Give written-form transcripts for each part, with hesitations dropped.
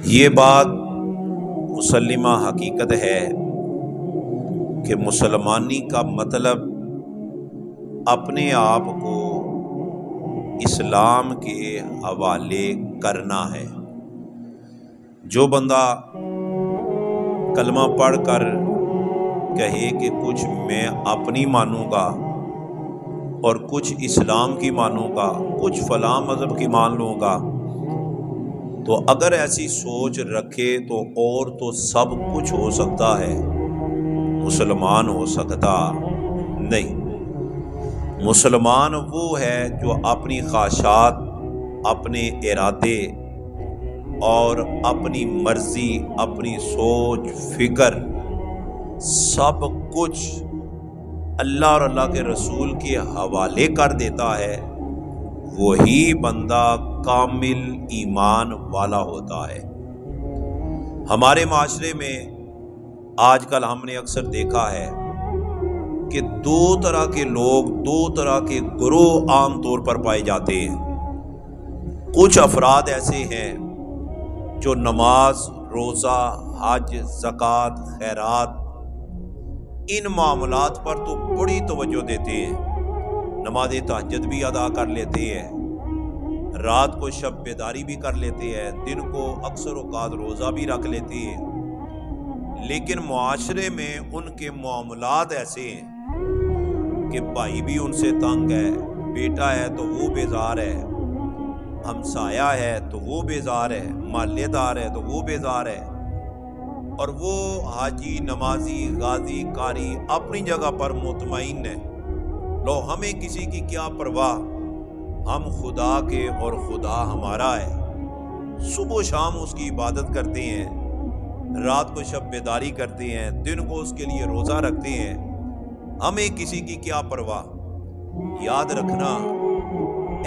یہ بات مسلمہ حقیقت ہے کہ مسلمانی کا مطلب اپنے آپ کو اسلام کے حوالے کرنا ہے۔ جو بندہ کلمہ پڑھ کر کہے کہ کچھ میں اپنی مانوں گا اور کچھ اسلام کی مانوں گا، کچھ فلاں مذہب کی مان لوں گا، تو اگر ایسی سوچ رکھے تو اور تو سب کچھ ہو سکتا ہے، مسلمان ہو سکتا نہیں۔ مسلمان وہ ہے جو اپنی خواہشات، اپنے ارادے اور اپنی مرضی، اپنی سوچ فکر سب کچھ اللہ اور اللہ کے رسول کے حوالے کر دیتا ہے، وہی بندہ کامل ایمان والا ہوتا ہے۔ ہمارے معاشرے میں آج کل ہم نے اکثر دیکھا ہے کہ دو طرح کے لوگ، دو طرح کے گروہ عام طور پر پائے جاتے ہیں۔ کچھ افراد ایسے ہیں جو نماز، روزہ، حج، زکوٰۃ، خیرات ان معاملات پر تو بڑی توجہ دیتے ہیں، نماز تہجد بھی ادا کر لیتے ہیں، رات کو شب بیداری بھی کر لیتے ہیں، دن کو اکثر اوقات روزہ بھی رکھ لیتے ہیں، لیکن معاشرے میں ان کے معاملات ایسے ہیں کہ بھائی بھی ان سے تنگ ہے، بیٹا ہے تو وہ بیزار ہے، ہمسایہ ہے تو وہ بیزار ہے، محلے دار ہے تو وہ بیزار ہے، اور وہ حاجی، نمازی، غازی، قاری اپنی جگہ پر مطمئن ہے، لو ہمیں کسی کی کیا پرواہ، ہم خدا کے اور خدا ہمارا ہے۔ صبح و شام اس کی عبادت کرتے ہیں، رات کو شب بیداری کرتے ہیں، دن کو اس کے لیے روزہ رکھتے ہیں، ہمیں کسی کی کیا پرواہ۔ یاد رکھنا،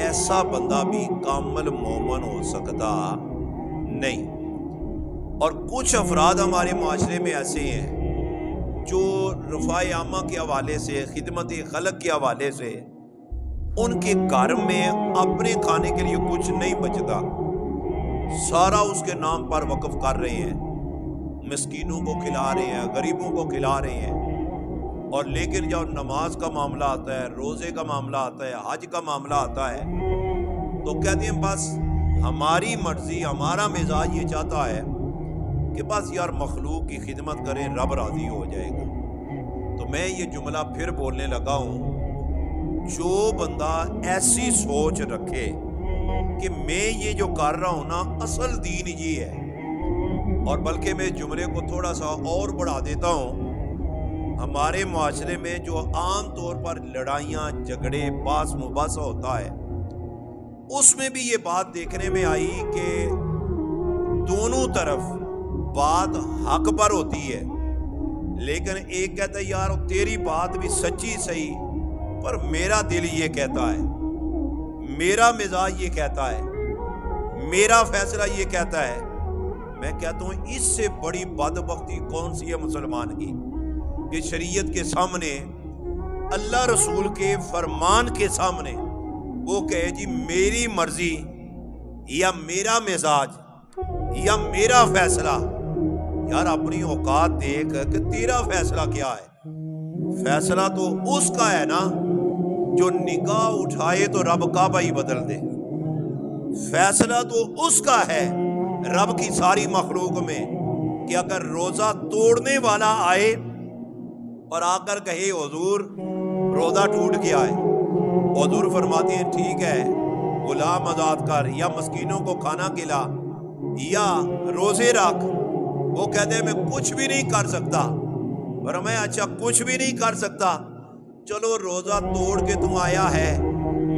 ایسا بندہ بھی کامل مومن ہو سکتا نہیں۔ اور کچھ افراد ہمارے معاشرے میں ایسے ہیں جو رفاع عامہ کے حوالے سے، خدمت خلق کے حوالے سے ان کے گھر میں اپنے کھانے کے لیے کچھ نہیں بچتا، سارا اس کے نام پر وقف کر رہے ہیں، مسکینوں کو کھلا رہے ہیں، غریبوں کو کھلا رہے ہیں، اور لیکن جب نماز کا معاملہ آتا ہے، روزے کا معاملہ آتا ہے، حج کا معاملہ آتا ہے، تو کہتے ہیں بس ہماری مرضی، ہمارا مزاج یہ چاہتا ہے کہ بس یار مخلوق کی خدمت کریں، رب راضی ہو جائے گا۔ تو میں یہ جملہ پھر بولنے لگا ہوں، جو بندہ ایسی سوچ رکھے کہ میں یہ جو کر رہا ہوں نا اصل دین یہ ہے، اور بلکہ میں جملے کو تھوڑا سا اور بڑھا دیتا ہوں، ہمارے معاشرے میں جو عام طور پر لڑائیاں، جھگڑے، باس مباحثہ ہوتا ہے، اس میں بھی یہ بات دیکھنے میں آئی کہ دونوں طرف بات حق پر ہوتی ہے، لیکن ایک کہتا ہے یار تیری بات بھی سچی صحیح، پر میرا دل یہ کہتا ہے، میرا مزاج یہ کہتا ہے، میرا فیصلہ یہ کہتا ہے۔ میں کہتا ہوں اس سے بڑی بدبختی کون سی ہے مسلمان کی کہ شریعت کے سامنے، اللہ رسول کے فرمان کے سامنے وہ کہے جی میری مرضی یا میرا مزاج یا میرا فیصلہ۔ یار اپنی اوقات دیکھ کہ تیرا فیصلہ کیا ہے؟ فیصلہ تو اس کا ہے نا جو نگاہ اٹھائے تو رب کعبہ ہی بدل دے، فیصلہ تو اس کا ہے رب کی ساری مخلوق میں کہ اگر روزہ توڑنے والا آئے اور آ کر کہے حضور روزہ ٹوٹ گیا ہے، حضور فرماتے ہیں ٹھیک ہے، غلام آزاد کر یا مسکینوں کو کھانا کھلا یا روزے رکھ، وہ کہتے ہیں میں کچھ بھی نہیں کر سکتا، فرمایا اچھا کچھ بھی نہیں کر سکتا، چلو روزہ توڑ کے تم آیا ہے،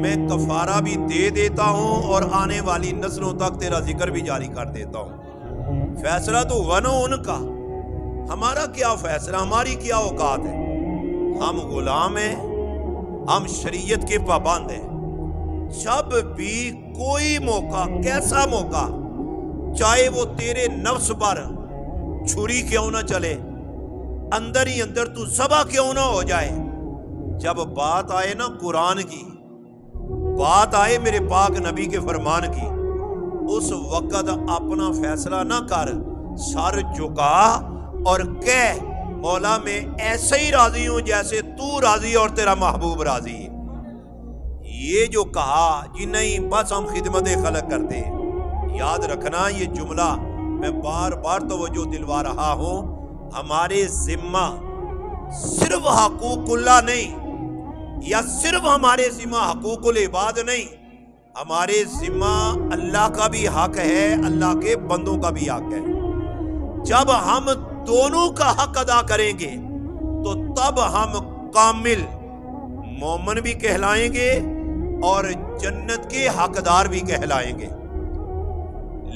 میں کفارہ بھی دے دیتا ہوں اور آنے والی نسلوں تک تیرا ذکر بھی جاری کر دیتا ہوں۔ فیصلہ تو ونو ان کا، ہمارا کیا فیصلہ، ہماری کیا اوقات ہے؟ ہم غلام ہیں، ہم شریعت کے پابند ہیں، جب بھی کوئی موقع، کیسا موقع، چاہے وہ تیرے نفس پر چھری کیوں نہ چلے، اندر ہی اندر تو ذبح کیوں نہ ہو جائے، جب بات آئے نا قرآن کی، بات آئے میرے پاک نبی کے فرمان کی، اس وقت اپنا فیصلہ نہ کر، سر جھکا اور کہہ مولا میں ایسے ہی راضی ہوں جیسے تو راضی اور تیرا محبوب راضی ہے۔ یہ جو کہا جی نہیں بس ہم خدمت خلق کرتے ہیں، یاد رکھنا یہ جملہ میں بار بار توجہ دلوا رہا ہوں، ہمارے ذمہ صرف حقوق اللہ نہیں، یا صرف ہمارے ذمہ حقوق العباد نہیں، ہمارے ذمہ اللہ کا بھی حق ہے، اللہ کے بندوں کا بھی حق ہے۔ جب ہم دونوں کا حق ادا کریں گے تو تب ہم کامل مومن بھی کہلائیں گے اور جنت کے حقدار بھی کہلائیں گے۔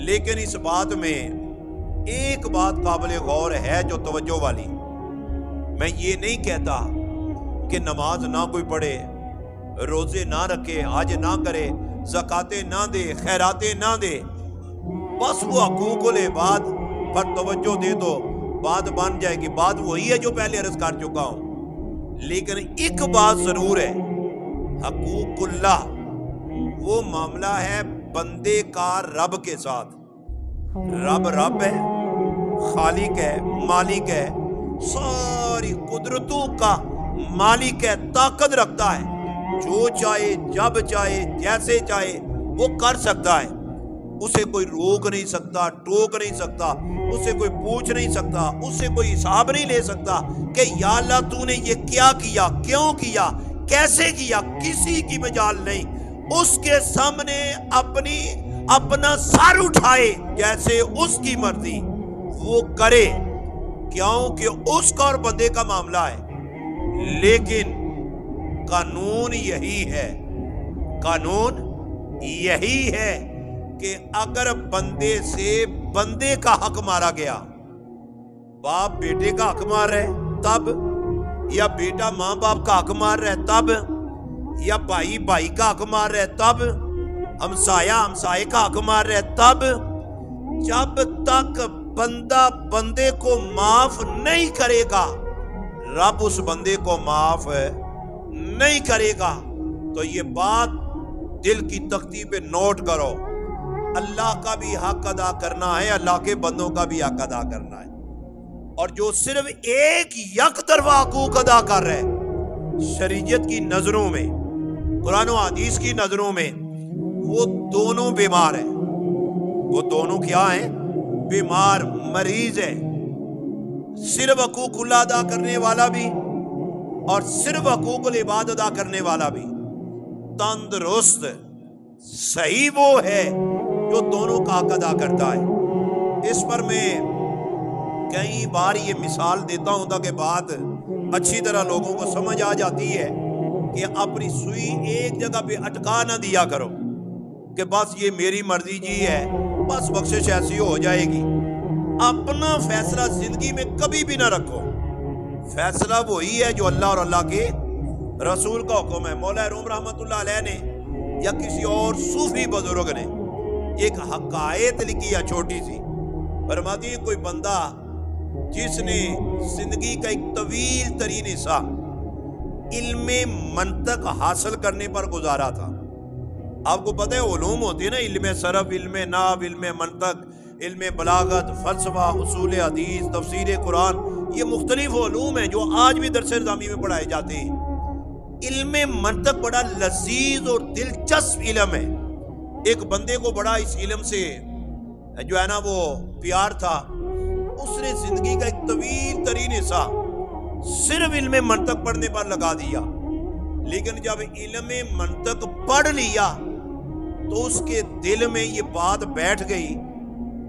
لیکن اس بات میں ایک بات قابل غور ہے جو توجہ والی، میں یہ نہیں کہتا کہ نماز نہ کوئی پڑھے، روزے نہ رکھے، حج نہ کرے، زکاتیں نہ دے، خیراتیں نہ دے، بس وہ حقوق العباد پر توجہ دے دو، بات بن جائے گی۔ بات وہی ہے جو پہلے عرض کر چکا ہوں، لیکن ایک بات ضرور ہے، حقوق اللہ وہ معاملہ ہے بندے کا رب کے ساتھ۔ رب رب ہے، خالق ہے، مالک ہے، ساری قدرتوں کا مالک ہے، طاقت رکھتا ہے، جو چاہے جب چاہے جیسے چاہے وہ کر سکتا ہے، اسے کوئی روک نہیں سکتا، ٹوک نہیں سکتا، اسے کوئی پوچھ نہیں سکتا، اسے کوئی حساب نہیں لے سکتا کہ یا اللہ تو نے یہ کیا کیا، کیوں کیا، کیسے کیا، کسی کی مجال نہیں۔ اس کے سامنے اپنا سر اٹھائے جیسے اس کی مرضی وہ کرے، کیوں کہ اس کا اور بندے کا معاملہ ہے۔ لیکن قانون یہی ہے، قانون یہی ہے کہ اگر بندے سے بندے کا حق مارا گیا، باپ بیٹے کا حق مار رہا ہے تب، یا بیٹا ماں باپ کا حق مار رہا ہے تب، یا بھائی بھائی کا حق مار رہا ہے تب، ہمسایہ ہمسائے کا حق مار رہا ہے تب، جب تک بندہ بندے کو معاف نہیں کرے گا، رب اس بندے کو معاف نہیں کرے گا۔ تو یہ بات دل کی تختی پہ نوٹ کرو، اللہ کا بھی حق ادا کرنا ہے، اللہ کے بندوں کا بھی حق ادا کرنا ہے۔ اور جو صرف ایک یک طرفہ حقوق ادا کر رہے شریعت کی نظروں میں، قرآن و حدیث کی نظروں میں، وہ دونوں بیمار ہیں۔ وہ دونوں کیا ہیں؟ بیمار، مریض ہے۔ صرف حقوق اللہ ادا کرنے والا بھی اور صرف حقوق العباد ادا کرنے والا بھی تندرست صحیح وہ ہے جو دونوں کا حق ادا کرتا ہے۔ اس پر میں کئی بار یہ مثال دیتا ہوں تاکہ بات اچھی طرح لوگوں کو سمجھ آ جاتی ہے کہ اپنی سوئی ایک جگہ پہ اٹکا نہ دیا کرو کہ بس یہ میری مرضی جی ہے، بس بخشش ایسی ہو جائے گی۔ اپنا فیصلہ زندگی میں کبھی بھی نہ رکھو، فیصلہ وہی ہے جو اللہ اور اللہ کے رسول کا حکم ہے۔ مولا روم رحمت اللہ علیہ نے یا کسی اور صوفی بزرگ نے ایک حقائق لکھی ہے چھوٹی سی، فرماتی ہے کوئی بندہ جس نے زندگی کا ایک طویل ترین حصہ علم منطق حاصل کرنے پر گزارا تھا۔ آپ کو پتہ ہے علوم ہوتی ہے نا، علم صرف، علم نحو، علم منطق، علم بلاغت، فلسفہ، اصول حدیث، تفسیر قرآن، یہ مختلف علوم ہیں جو آج بھی درس نظامی میں پڑھائے جاتے ہیں۔ علم منطق بڑا لذیذ اور دلچسپ علم ہے۔ ایک بندے کو بڑا اس علم سے جو ہے نا وہ پیار تھا، اس نے زندگی کا ایک طویل ترین حصہ صرف علم منطق پڑھنے پر لگا دیا۔ لیکن جب علم منطق پڑھ لیا تو اس کے دل میں یہ بات بیٹھ گئی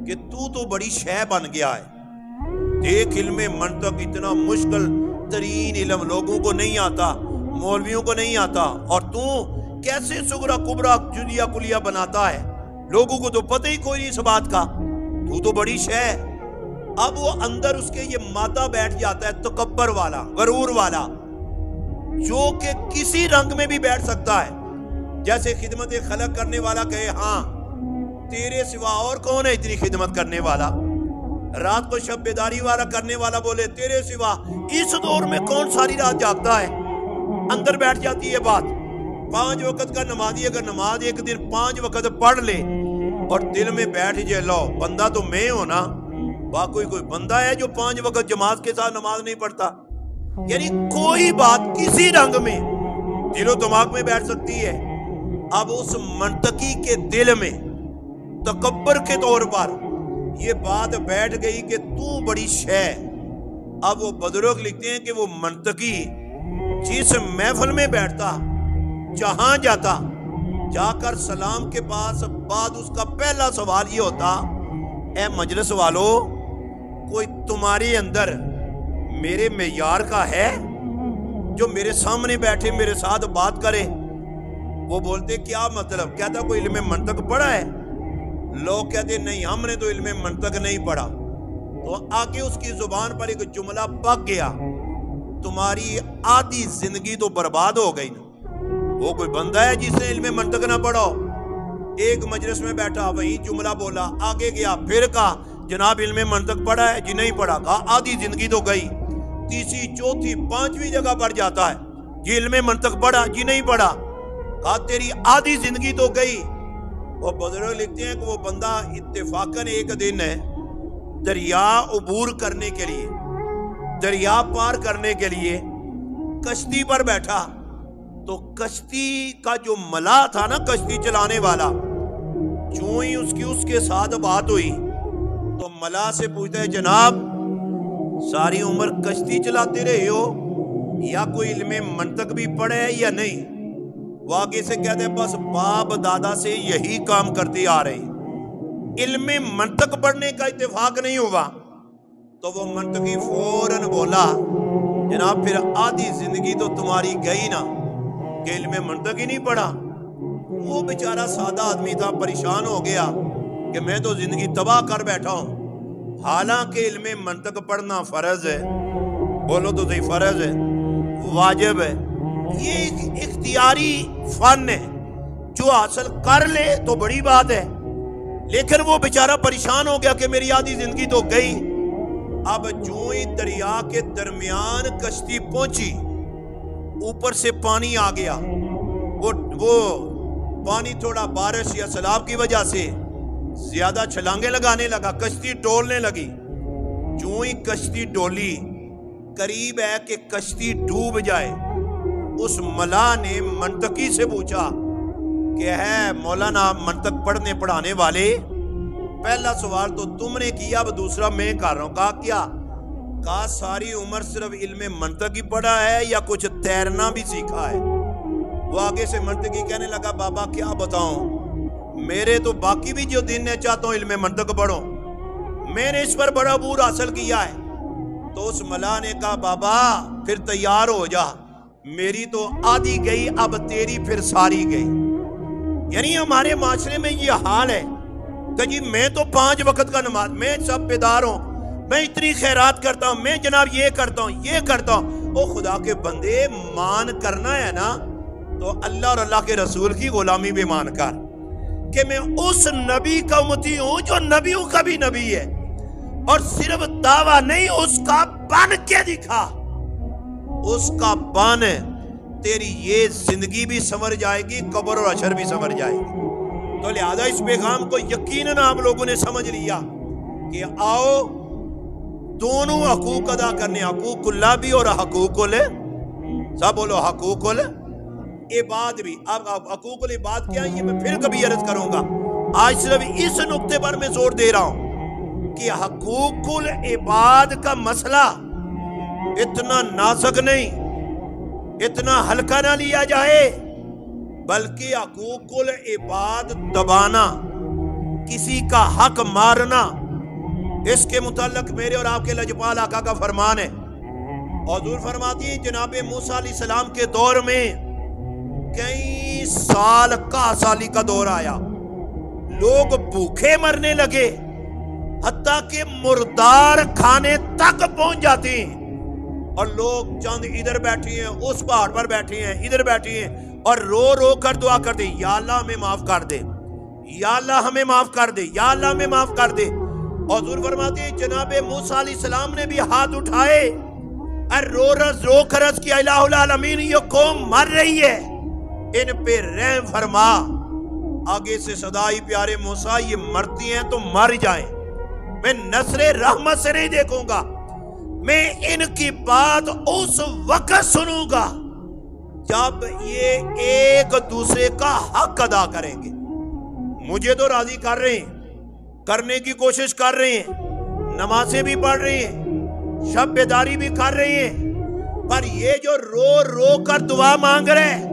کہ تو بڑی شے بن گیا ہے۔ دیکھ علم منطق اتنا مشکل ترین علم، لوگوں کو نہیں آتا، مولویوں کو نہیں آتا، اور تو کیسے سغرا کبرا جلیہ کلیہ بناتا ہے، لوگوں کو تو پتہ ہی کوئی نہیں اس بات کا، تو بڑی شے ہے۔ اب وہ اندر اس کے یہ مادہ بیٹھ جاتا ہے تکبر والا، غرور والا، جو کہ کسی رنگ میں بھی بیٹھ سکتا ہے۔ جیسے خدمت خلق کرنے والا کہے ہاں تیرے سوا اور کون ہے اتنی خدمت کرنے والا، رات کو شب بیداری والا کرنے والا بولے تیرے سوا اس دور میں کون ساری رات جاگتا ہے، اندر بیٹھ جاتی ہے بات۔ 5 وقت کا نمازی اگر نماز ایک دن 5 وقت پڑھ لے اور دل میں بیٹھ جائے لو بندہ تو میں ہوں نا، واقعی کوئی بندہ ہے جو 5 وقت جماعت کے ساتھ نماز نہیں پڑھتا؟ یعنی کوئی بات کسی رنگ میں دل و دماغ میں بیٹھ سکتی ہے۔ اب اس منطقی کے دل میں تکبر کے طور پر یہ بات بیٹھ گئی کہ تو بڑی شے۔ اب وہ بزرگ لکھتے ہیں کہ وہ منطقی جس محفل میں بیٹھتا، جہاں جاتا، جا کر سلام کے پاس بعد اس کا پہلا سوال یہ ہوتا، اے مجلس والو، کوئی تمہارے اندر میرے معیار کا ہے جو میرے سامنے بیٹھے میرے ساتھ بات کرے؟ وہ بولتے کیا مطلب؟ کہتا کوئی علم منطق پڑھا ہے؟ لوگ کہتے نہیں، ہم نے تو علم منطق نہیں پڑھا۔ تو آگے اس کی زبان پر ایک جملہ پک گیا، تمہاری آدھی زندگی تو برباد ہو گئی نا۔ وہ کوئی بندہ ہے جس نے علم منطق نہ پڑھا؟ ایک مجلس میں بیٹھا، وہی جملہ بولا، آگے گیا، پھر کہا جناب علم منطق پڑھا ہے؟ جی نہیں پڑھا۔ کہا آدھی زندگی تو گئی۔ تیسری، چوتھی، 5ویں جگہ پر جاتا ہے، جی علم منطق پڑھا؟ جی نہیں پڑھا۔ کہا تیری آدھی زندگی تو گئی۔ وہ بزرگ لکھتے ہیں کہ وہ بندہ اتفاقاً ایک دن ہے دریا عبور کرنے کے لیے، دریا پار کرنے کے لیے کشتی پر بیٹھا، تو کشتی کا جو ملا تھا نا، کشتی چلانے والا، جو ہی اس کے ساتھ بات ہوئی تو ملا سے پوچھتا ہے جناب ساری عمر کشتی چلاتے رہے ہو یا کوئی علم منطق بھی پڑھے ہے یا نہیں؟ وہ آگے سے کہتے ہیں بس باپ دادا سے یہی کام کرتے آ رہے ہیں، علم منطق پڑھنے کا اتفاق نہیں ہوا۔ تو وہ منطقی فوراً بولا جناب پھر آدھی زندگی تو تمہاری گئی نا کہ علم منطق ہی نہیں پڑھا۔ وہ بیچارہ سادہ آدمی تھا، پریشان ہو گیا کہ میں تو زندگی تباہ کر بیٹھا ہوں، حالانکہ علم منطق پڑھنا فرض ہے۔ بولو تو صحیح، فرض ہے، واجب ہے۔ یہ ایک اختیاری فن ہے، جو حاصل کر لے تو بڑی بات ہے، لیکن وہ بیچارہ پریشان ہو گیا کہ میری آدھی زندگی تو گئی۔ اب جو ہی دریا کے درمیان کشتی پہنچی، اوپر سے پانی آ گیا، وہ پانی تھوڑا بارش یا سیلاب کی وجہ سے زیادہ چھلانگیں لگانے لگا، کشتی ڈولنے لگی۔ جو ہی کشتی ڈولی، قریب ہے کہ کشتی ڈوب جائے، اس ملا نے منطقی سے پوچھا کہ ہے مولانا منطق پڑھنے پڑھانے والے، پہلا سوال تو تم نے کیا، اب دوسرا میں کر رہا ہوں۔ کہا کیا؟ کہا ساری عمر صرف علم منطق ہی پڑھا ہے یا کچھ تیرنا بھی سیکھا ہے؟ وہ آگے سے منطقی کہنے لگا بابا کیا بتاؤں، میرے تو باقی بھی جو دن ہے چاہتا ہوں علم منطق پڑھو، میں نے اس پر بڑا عبور حاصل کیا ہے۔ تو اس ملا نے کہا بابا پھر تیار ہو جا، میری تو آدھی گئی، اب تیری پھر ساری گئی۔ یعنی ہمارے معاشرے میں یہ حال ہے کہ جی میں تو 5 وقت کا نماز، میں سب بیدار ہوں، میں اتنی خیرات کرتا ہوں، میں جناب یہ کرتا ہوں، یہ کرتا ہوں۔ او خدا کے بندے، مان کرنا ہے نا تو اللہ اور اللہ کے رسول کی غلامی بھی مان کر، کہ میں اس نبی کا امتی ہوں جو نبیوں کا بھی نبی ہے، اور صرف دعویٰ نہیں، اس کا بن کے دکھا، اس کا بن، تیری یہ زندگی بھی سنور جائے گی، قبر اور حشر بھی سنور جائے گی۔ تو لہذا اس پیغام کو یقیناً آپ لوگوں نے سمجھ لیا کہ آؤ دونوں حقوق ادا کرنے، حقوق اللہ بھی اور حقوق سب بولو حقوق العباد بھی۔ اب حقوق العباد کیا یہ میں پھر کبھی عرض کروں گا، آج صرف اس نقطے پر میں زور دے رہا ہوں کہ حقوق العباد کا مسئلہ اتنا نازک نہیں، اتنا ہلکا نہ لیا جائے، بلکہ حقوق العباد دبانا، کسی کا حق مارنا، اس کے متعلق میرے اور آپ کے لجپال آقا کا فرمان ہے۔ حضور فرماتی ہیں جناب موسیٰ علیہ السلام کے دور میں کئی سال کا سالی کا دور آیا، لوگ بھوکے مرنے لگے، حتیٰ کہ مردار کھانے تک پہنچ جاتے ہیں، اور لوگ چند ادھر بیٹھے ہیں، اس پہاڑ پر بیٹھے ہیں، ادھر بیٹھے ہیں، اور رو رو کر دعا کرتے یا اللہ ہمیں معاف کر دے، یا اللہ ہمیں معاف کر دے، یا اللہ ہمیں معاف کر دے۔ حضور فرماتے ہیں جناب موسیٰ علیہ السلام نے بھی ہاتھ اٹھائے اور رو کر عرض کیا الہ العالمین، یہ قوم مر رہی ہے، ان پہ رحم فرما۔ آگے سے صدائی پیارے موسیٰ یہ مرتی ہیں تو مر جائیں، میں نظر رحمت سے نہیں دیکھوں گا، میں ان کی بات اس وقت سنوں گا جب یہ ایک دوسرے کا حق ادا کریں گے۔ مجھے تو راضی کر رہے ہیں، کرنے کی کوشش کر رہے ہیں، نمازیں بھی پڑھ رہے ہیں، شب بیداری بھی کر رہے ہیں، پر یہ جو رو رو کر دعا مانگ رہے ہیں،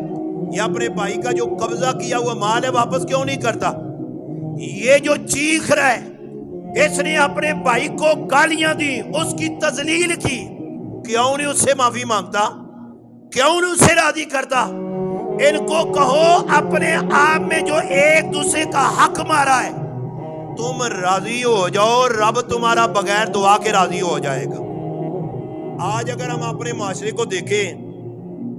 یہ اپنے بھائی کا جو قبضہ کیا ہوا مال ہے واپس کیوں نہیں کرتا؟ یہ جو چیخ رہا ہے، اس نے اپنے بھائی کو گالیاں دی، اس کی تذلیل کی، کیوں نہیں اس سے معافی مانگتا؟ کیوں نہیں اسے راضی کرتا؟ ان کو کہو اپنے آپ میں جو ایک دوسرے کا حق مارا ہے تم راضی ہو جاؤ، رب تمہارا بغیر دعا کے راضی ہو جائے گا۔ آج اگر ہم اپنے معاشرے کو دیکھیں،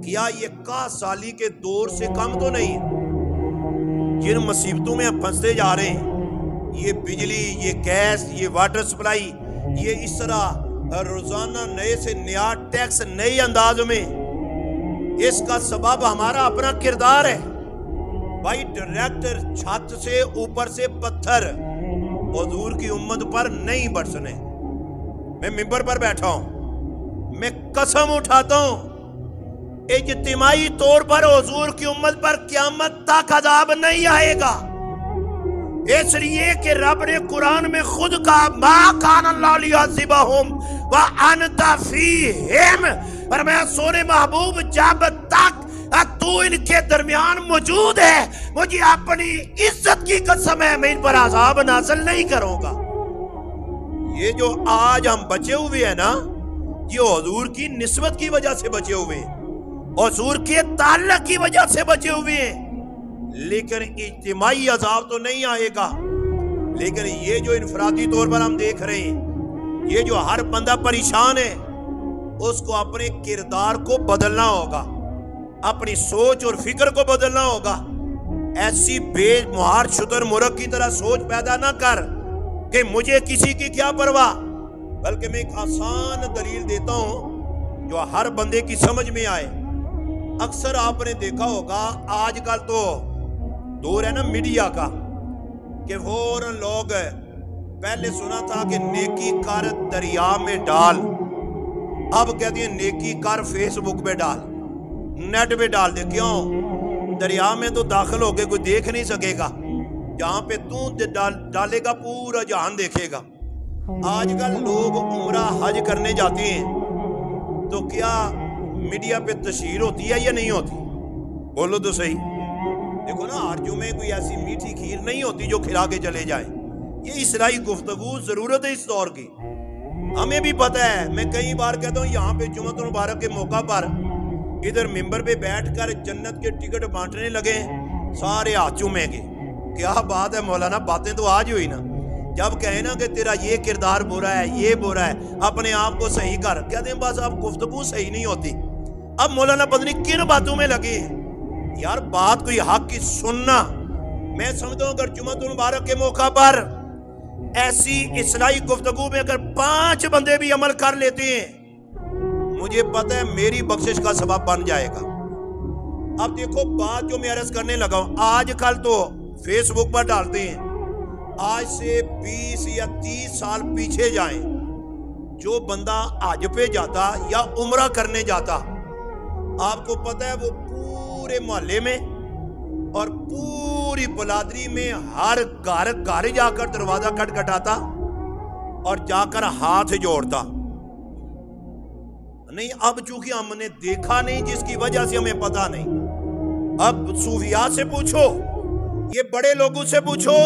کیا یہ 61 سالی کے دور سے کم تو نہیں ہے؟ جن مصیبتوں میں ہم پھنستے جا رہے ہیں، یہ بجلی، یہ گیس، یہ واٹر سپلائی، یہ اس طرح روزانہ نئے سے نیا ٹیکس نئے انداز میں، اس کا سبب ہمارا اپنا کردار ہے۔ بھائی ڈائریکٹر چھت سے اوپر سے پتھر حضور کی امت پر نہیں برسنے۔ میں ممبر پر بیٹھا ہوں، میں قسم اٹھاتا ہوں اجتماعی طور پر حضور کی امت پر قیامت تک عذاب نہیں آئے گا، اس لیے کہ رب نے قرآن میں خود کہا ما کان اللہ لیعذبہم وانت فیہم، فرمایا سونے محبوب جب تک تو ان کے درمیان موجود ہے مجھے اپنی عزت کی قسم ہے میں ان پر عذاب نازل نہیں کروں گا۔ یہ جو آج ہم بچے ہوئے ہیں نا، یہ حضور کی نسبت کی وجہ سے بچے ہوئے ہیں، حضور کے تعلق کی وجہ سے بچے ہوئے ہیں، لیکن اجتماعی عذاب تو نہیں آئے گا۔ لیکن یہ جو انفرادی طور پر ہم دیکھ رہے ہیں، یہ جو ہر بندہ پریشان ہے، اس کو اپنے کردار کو بدلنا ہوگا، اپنی سوچ اور فکر کو بدلنا ہوگا۔ ایسی بے مہار شتر مرغ کی طرح سوچ پیدا نہ کر کہ مجھے کسی کی کیا پرواہ، بلکہ میں ایک آسان دلیل دیتا ہوں جو ہر بندے کی سمجھ میں آئے۔ اکثر آپ نے دیکھا ہوگا آج کل تو دور ہے نا میڈیا کا، کہ فوراً لوگ، پہلے سنا تھا کہ نیکی کر دریا میں ڈال، اب کہتے ہیں نیکی کر فیس بک پہ ڈال، نیٹ پہ ڈال دے۔ کیوں؟ دریا میں تو داخل ہو کے کوئی دیکھ نہیں سکے گا، جہاں پہ تو ڈالے گا پورا جہان دیکھے گا۔ آج کل لوگ عمرہ حج کرنے جاتے ہیں تو کیا میڈیا پہ تشہیر ہوتی ہے یا نہیں ہوتی؟ بولو تو صحیح۔ دیکھو نا، ہر جمعے کوئی ایسی میٹھی کھیر نہیں ہوتی جو کھلا کے چلے جائے۔ یہ اصلاحی گفتگو ضرورت ہے اس دور کی، ہمیں بھی پتہ ہے۔ میں کئی بار کہتا ہوں یہاں پہ جمعۃ المبارک کے موقع پر ادھر ممبر پہ بیٹھ کر جنت کے ٹکٹ بانٹنے لگے، سارے ہاتھ چومیں گے۔ کیا بات ہے مولانا، باتیں تو آج ہوئی نا۔ جب کہیں نا کہ تیرا یہ کردار برا ہے، یہ برا ہے، اپنے آپ کو صحیح کر، کہتے ہیں بس اب گفتگو صحیح نہیں ہوتی۔ اب مولانا پتہ نہیں کن باتوں میں لگے یار، بات کوئی حق کی سننا۔ میں سمجھتا ہوں اگر جمعۃ المبارک کے موقع پر ایسی اصلاحی گفتگو میں اگر 5 بندے بھی عمل کر لیتے ہیں، مجھے پتہ ہے میری بخشش کا سبب بن جائے گا۔ اب دیکھو بات جو میں عرض کرنے لگا ہوں، آج کل تو فیس بک پر ڈالتے ہیں، آج سے 20 یا 30 سال پیچھے جائیں، جو بندہ حج پہ جاتا یا عمرہ کرنے جاتا، آپ کو پتہ ہے وہ پورے محلے میں اور پوری بلادری میں ہر گھر جا کر دروازہ کھٹکھٹاتا اور جا کر ہاتھ جوڑتا نہیں۔ اب چونکہ ہم نے دیکھا نہیں، جس کی وجہ سے ہمیں پتہ نہیں۔ اب صوفیاء سے پوچھو، یہ بڑے لوگوں سے پوچھو،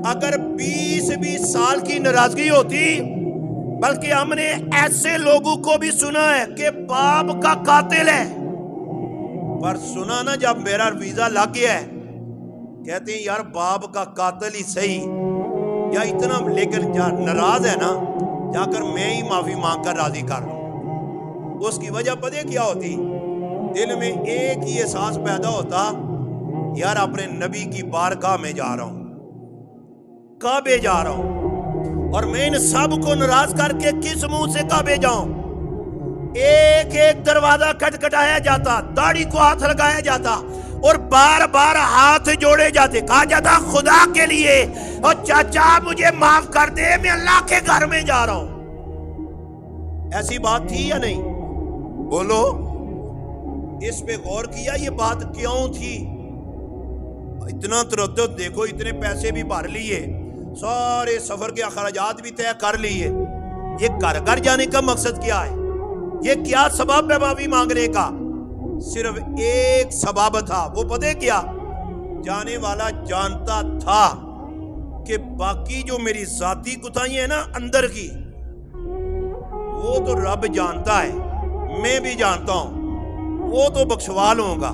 اگر 20 سال کی ناراضگی ہوتی، بلکہ ہم نے ایسے لوگوں کو بھی سنا ہے کہ باپ کا قاتل ہے، پر سنا نا جب میرا ویزا لگ گیا ہے کہتے ہیں یار باپ کا قاتل ہی صحیح، یا اتنا لیکن ناراض ہے نا، جا کر میں ہی معافی مانگ کر راضی کر لوں۔ اس کی وجہ پتہ کیا ہوتی؟ دل میں ایک ہی احساس پیدا ہوتا، یار اپنے نبی کی بارگاہ میں جا رہا ہوں، کعبے جا رہا ہوں، اور میں ان سب کو ناراض کر کے کس منہ سے کعبے جاؤں؟ ایک ایک دروازہ کھٹکھٹایا جاتا، داڑھی کو ہاتھ لگایا جاتا، اور بار بار ہاتھ جوڑے جاتے. کہا جاتا خدا کے لیے اور چاچا مجھے معاف کر دے، میں اللہ کے گھر میں جا رہا ہوں. ایسی بات تھی یا نہیں؟ بولو. اس پہ غور کیا یہ بات کیوں تھی؟ اتنا تردد دیکھو، اتنے پیسے بھی بھر لیے، سارے سفر کے اخراجات بھی طے کر لیے. یہ گھر گھر جانے کا مقصد کیا ہے؟ یہ کیا سبب ہے معافی مانگنے کا؟ صرف ایک سبب تھا، وہ پتہ کیا؟ جانے والا جانتا تھا کہ باقی جو میری ذاتی کوتاہیاں ہیں نا اندر کی، وہ تو رب جانتا ہے، میں بھی جانتا ہوں، وہ تو بخشوا لوں گا.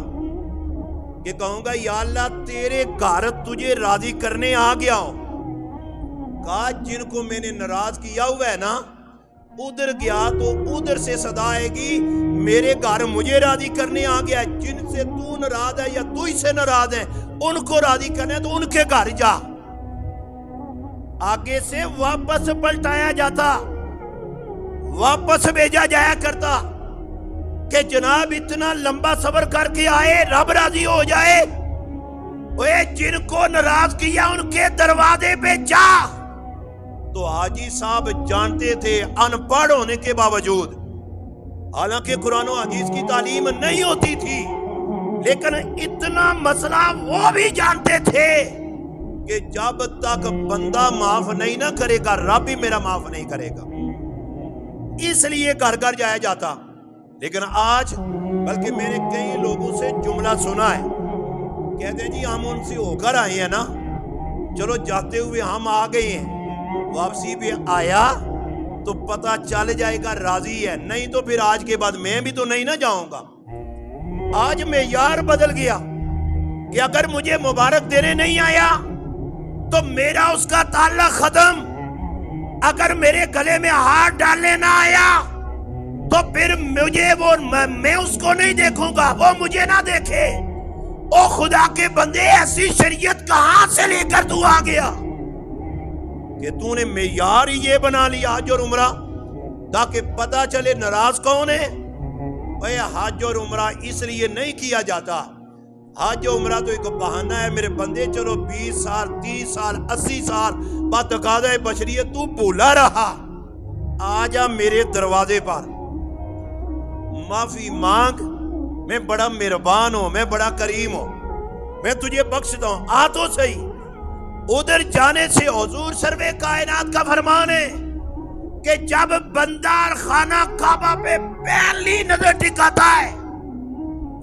کہ کہوں گا یا اللہ تیرے گھر تجھے راضی کرنے آ گیا ہوں. کہا جن کو میں نے ناراض کیا ہوا ہے نا، ادھر گیا تو ادھر سے صدا آئے گی میرے گھر مجھے راضی کرنے آ گیا ہے. جن سے تو ناراض ہے یا تو ہی سے ناراض ہے ان کو راضی کرنا ہے تو ان کے گھر جا. آگے سے واپس پلٹایا جاتا، واپس بھیجا جایا کرتا کہ جناب اتنا لمبا سفر کر کے آئے، رب راضی ہو جائے. اے جن کو ناراض کیا ان کے دروازے پہ جا. تو حاجی صاحب جانتے تھے ان پڑھ ہونے کے باوجود، حالانکہ قرآن و حدیث کی تعلیم نہیں ہوتی تھی، لیکن اتنا مسئلہ وہ بھی جانتے تھے کہ جب تک بندہ معاف نہیں نہ کرے گا رب بھی میرا معاف نہیں کرے گا. اس لیے گھر گھر جایا جاتا. لیکن آج بلکہ میں نے کئی لوگوں سے جملہ سنا ہے، کہتے ہیں جی ہم ان سے ہو کر آئے ہیں نا، چلو جاتے ہوئے ہم آ گئے ہیں، واپسی پہ آیا تو پتہ چل جائے گا راضی ہے، نہیں تو پھر آج کے بعد میں بھی تو نہیں نہ جاؤں گا. آج معیار بدل گیا کہ اگر مجھے مبارک دینے نہیں آیا تو میرا اس کا تعلق ختم. اگر میرے گلے میں ہاتھ ڈالنے نہ آیا تو پھر میں اس کو نہیں دیکھوں گا، وہ مجھے نہ دیکھے. او خدا کے بندے، ایسی شریعت کہاں سے لے کر تو آ گیا کہ تو نے معیار ہی یہ بنا لیا حج اور عمرہ تاکہ پتہ چلے ناراض کون ہے. اے حج اور عمرہ اس لیے نہیں کیا جاتا. حج و عمرہ تو ایک بہانہ ہے میرے بندے. چلو 20 سال 30 سال 80 سال بعد تقاضۂ بشریت تو بھولا رہا، آ جا میرے دروازے پر، معافی مانگ. میں بڑا مہربان ہوں، میں بڑا کریم ہوں، میں تجھے بخشتا ہوں، آ تو صحیح. ادھر جانے سے حضور سروے کائنات کا فرمان ہے کہ جب بندہ خانہ کعبہ پہ پہلی نظر ٹکاتا ہے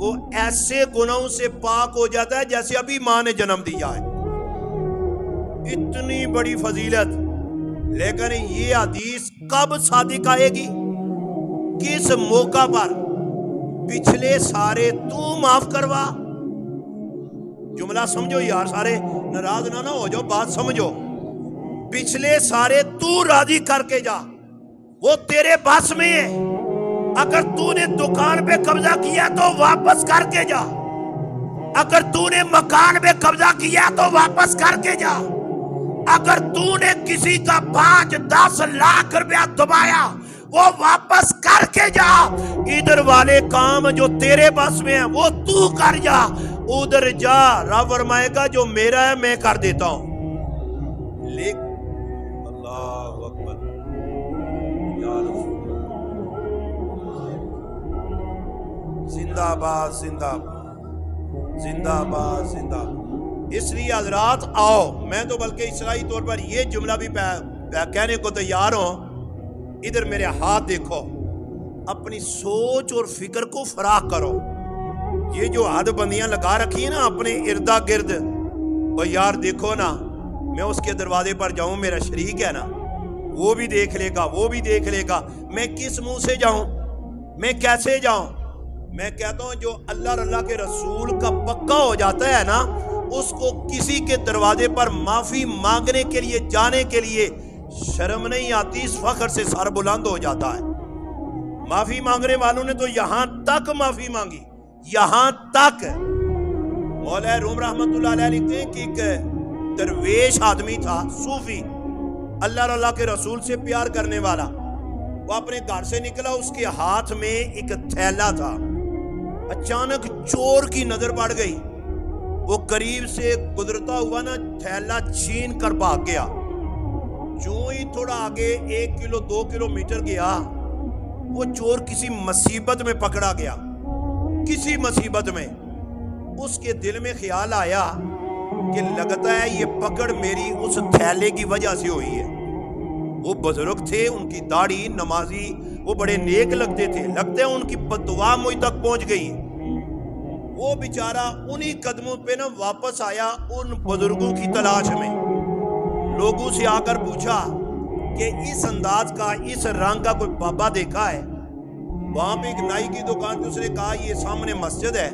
وہ ایسے گناہوں سے پاک ہو جاتا ہے جیسے ابھی ماں نے جنم دیا ہے. اتنی بڑی فضیلت. لیکن یہ حدیث کب صادق آئے گی؟ کس موقع پر؟ پچھلے سارے تو معاف کروا. جملہ سمجھو یار، سارے ناراض نہ ہو جاؤ، بات سمجھو. پچھلے سارے تو راضی کر کے جا، وہ تیرے بس میں ہے. اگر تو نے دکان پہ قبضہ کیا تو واپس کر کے جا. اگر تو نے مکان پہ قبضہ کیا تو واپس کر کے جا. اگر تو نے کسی کا 5-10 لاکھ روپیہ دبایا وہ واپس کر کے جا. ادھر والے کام جو تیرے بس میں ہیں وہ تو کر جا. ادھر جا، رب فرمائے گا جو میرا ہے میں کر دیتا ہوں. اللہ اکبر یا رسول زندہ باد، زندہ باد، زندہ باد، زندہ باد. اس لیے حضرات آؤ، میں تو بلکہ اصلاحی طور پر یہ جملہ بھی کہنے کو تیار ہوں. ادھر میرے ہاتھ دیکھو، اپنی سوچ اور فکر کو فراخ کرو. یہ جو حد بندیاں لگا رکھی ہیں نا اپنے اردا گرد، وہ یار دیکھو نا، میں اس کے دروازے پر جاؤں، میرا شریک ہے نا، وہ بھی دیکھ لے گا، وہ بھی دیکھ لے گا. میں کس منہ سے جاؤں؟ میں کیسے جاؤں؟ میں کہتا ہوں جو اللہ اور اللہ کے رسول کا پکا ہو جاتا ہے نا، اس کو کسی کے دروازے پر معافی مانگنے کے لیے جانے کے لیے شرم نہیں آتی، اس فخر سے سر بلند ہو جاتا ہے. معافی مانگنے والوں نے تو یہاں تک معافی مانگی، یہاں تک. مولا روم رحمت اللہ علیہ لکھتے ہیں کہ ایک درویش آدمی تھا، صوفی، اللہ اور اللہ کے رسول سے پیار کرنے والا. وہ اپنے گھر سے نکلا، اس کے ہاتھ میں ایک تھیلا تھا. اچانک چور کی نظر پڑ گئی. وہ قریب سے گزرتا ہوا نا تھیلا چھین کر بھاگ گیا. جو ہی تھوڑا آگے 1 کلو 2 کلومیٹر گیا وہ چور کسی مصیبت میں پکڑا گیا. کسی مصیبت میں اس کے دل میں خیال آیا کہ لگتا ہے یہ پکڑ میری اس تھیلے کی وجہ سے ہوئی ہے. وہ بزرگ تھے, ان کی داڑھی نمازی, وہ بڑے نیک لگتے تھے, لگتے ہیں ان کی بددعا مجھ تک پہنچ گئی. وہ بیچارہ انہی قدموں پہ نا واپس آیا ان بزرگوں کی تلاش میں. لوگوں سے آ کر پوچھا کہ اس انداز کا, اس رنگ کا کوئی بابا دیکھا ہے؟ وہاں پہ ایک نائی کی دکان پہ اس نے کہا یہ سامنے مسجد ہے.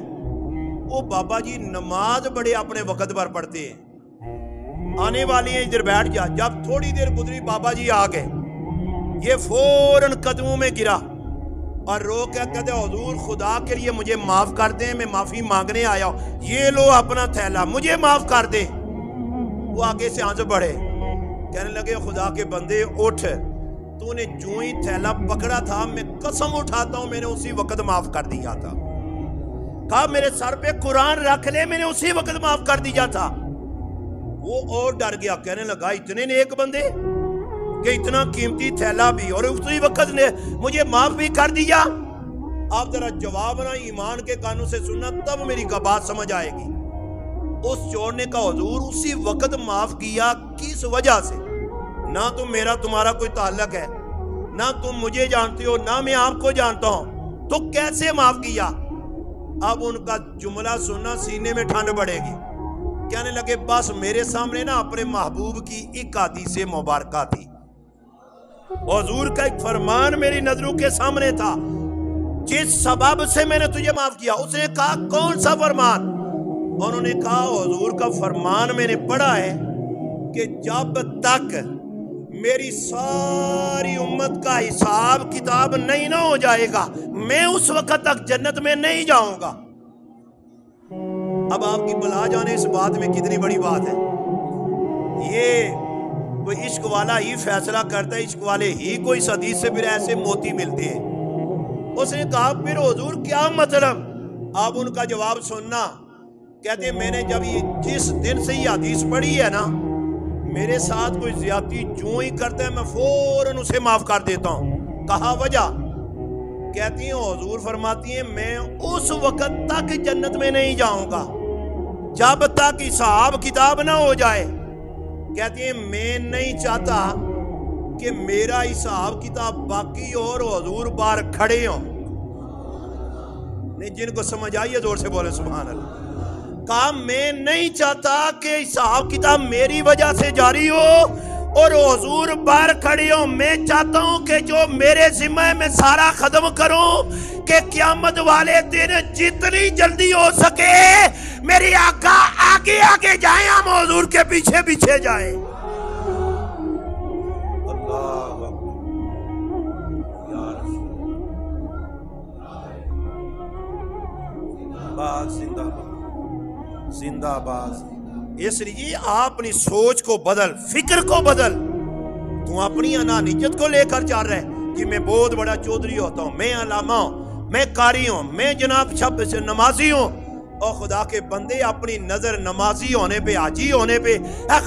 وہ بابا جی نماز بڑے اپنے وقت پر پڑھتے ہیں, آنے والی ہیں ادھر بیٹھ جا. جب تھوڑی دیر گزری بابا جی آ گئے. یہ فوراً قدموں میں گرا اور رو کے کہتے حضور خدا کے لیے مجھے معاف کر دیں, میں معافی مانگنے آیا ہوں, یہ لو اپنا تھیلا, مجھے معاف کر دیں. وہ آگے سے آنسو بڑھے, کہنے لگے خدا کے بندے اٹھ, تو نے جو ہی تھیلا پکڑا تھا میں قسم اٹھاتا ہوں میں نے اسی وقت معاف کر دیا تھا. کہا میرے سر پہ قرآن رکھ لے, میں نے اسی وقت معاف کر دیا تھا. وہ اور ڈر گیا, کہنے لگا اتنے نیک بندے کہ اتنا قیمتی تھیلا بھی اور اسی وقت نے مجھے معاف بھی کر دیا. آپ ذرا جواب نہ ایمان کے کانوں سے سننا, تب میری کا بات سمجھ آئے گی. اس چور نے کہا حضور اسی وقت معاف کیا, کس وجہ سے؟ نہ تو میرا تمہارا کوئی تعلق ہے, نہ تم مجھے جانتے ہو, نہ میں آپ کو جانتا ہوں, تو کیسے معاف کیا؟ اب ان کا جملہ سننا سینے میں ٹھنڈ پڑے گی. کہنے لگے بس میرے سامنے نا اپنے محبوب کی ایک حدیث مبارکہ تھی, حضور کا ایک فرمان میری نظروں کے سامنے تھا, جس سبب سے میں نے تجھے معاف کیا. اس نے کہا کون سا فرمان؟ انہوں نے کہا حضور کا فرمان میں نے پڑھا ہے کہ جب تک میری ساری امت کا حساب کتاب نہیں نہ ہو جائے گا میں اس وقت تک جنت میں نہیں جاؤں گا. اب آپ کی بلا جانے اس بات میں کتنی بڑی بات ہے. یہ کوئی عشق والا ہی فیصلہ کرتا ہے, عشق والے ہی کوئی حدیث سے پھر ایسے موتی ملتے ہیں. اس نے کہا پھر حضور کیا مطلب؟ آپ ان کا جواب سننا. کہتے ہیں میں نے جب یہ جس دن سے یہ حدیث پڑھی ہے نا, میرے ساتھ کوئی زیادتی جو ہی کرتا ہے میں فوراً اسے معاف کر دیتا ہوں. کہا وجہ؟ کہتی ہیں حضور فرماتی ہیں میں اس وقت تک جنت میں نہیں جاؤں گا جب تک حساب کتاب نہ ہو جائے. کہتی ہیں میں نہیں چاہتا کہ میرا حساب کتاب باقی اور حضور بار کھڑے ہوں. نہیں, جن کو سمجھ آئیے زور سے بولے سبحان اللہ. کہا میں نہیں چاہتا کہ حساب کتاب میری وجہ سے جاری ہو اور حضور باہر کھڑی ہو. میں چاہتا ہوں کہ جو میرے ذمہ میں سارا ختم کروں کہ قیامت والے دن جتنی جلدی ہو سکے میری آقا آگے آگے جائیں, ہم حضور کے پیچھے پیچھے جائیں. اللہ باد زندہ باد زندہ باد. اس لیے آپ اپنی سوچ کو بدل, فکر کو بدل. تم اپنی انانیت کو لے کر چل رہے کہ میں بہت بڑا چودھری ہوتا ہوں, میں علامہ ہوں, میں قاری ہوں, میں جناب شب سے نمازی ہوں. اور خدا کے بندے اپنی نظر نمازی ہونے پہ, حاجی ہونے پہ,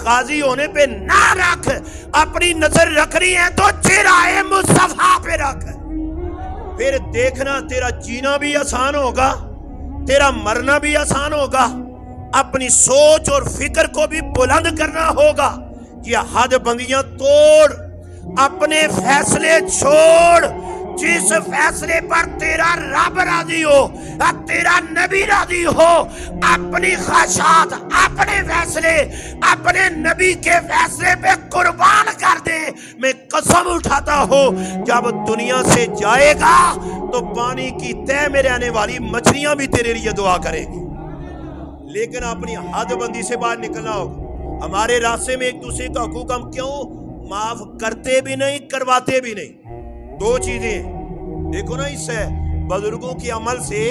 قاضی ہونے پہ نہ رکھ. اپنی نظر رکھنی ہے تو چہرہ مصطفیٰ پہ رکھ. پھر دیکھنا تیرا جینا بھی آسان ہوگا, تیرا مرنا بھی آسان ہوگا. اپنی سوچ اور فکر کو بھی بلند کرنا ہوگا. یہ حد بندیاں توڑ, اپنے فیصلے چھوڑ. جس فیصلے پر تیرا رب راضی ہو, تیرا نبی راضی ہو, اپنی خواہشات, اپنے فیصلے اپنے نبی کے فیصلے پہ قربان کر دے. میں قسم اٹھاتا ہوں جب دنیا سے جائے گا تو پانی کی تہ میں رہنے والی مچھلیاں بھی تیرے لیے دعا کریں گی. لیکن اپنی حد بندی سے باہر نکلنا ہوگا. ہمارے راستے میں ایک دوسرے کا حقوق ہم کیوں معاف کرتے بھی نہیں, کرواتے بھی نہیں. دو چیزیں دیکھو نا, اس سے بزرگوں کے عمل سے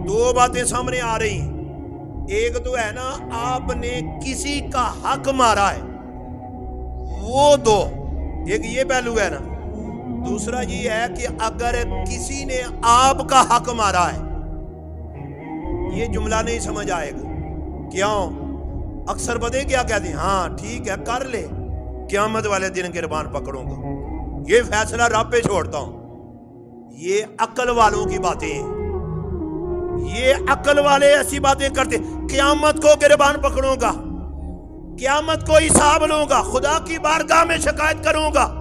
دو باتیں سامنے آ رہی ہیں. ایک تو ہے نا آپ نے کسی کا حق مارا ہے, وہ دو, ایک یہ پہلو ہے نا. دوسرا یہ ہے کہ اگر کسی نے آپ کا حق مارا ہے, یہ جملہ نہیں سمجھ آئے گا. کیوں؟ اکثر بدے کیا کہتے ہیں؟ ہاں ٹھیک ہے کر لے، قیامت والے دن گربان پکڑوں گا، یہ فیصلہ رب پہ چھوڑتا ہوں۔ یہ عقل والوں کی باتیں ہیں، یہ عقل والے ایسی باتیں کرتے، قیامت کو گربان پکڑوں گا، قیامت کو حساب لوں گا، خدا کی بارگاہ میں شکایت کروں گا۔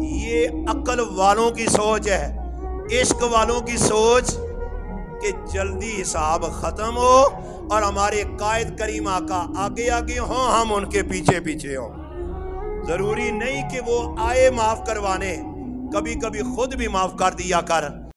یہ عقل والوں کی سوچ ہے۔ عشق والوں کی سوچ کہ جلدی حساب ختم ہو اور ہمارے قائد کریم آقا آگے آگے ہوں، ہم ان کے پیچھے پیچھے ہوں۔ ضروری نہیں کہ وہ آئے معاف کروانے، کبھی کبھی خود بھی معاف کر دیا کر۔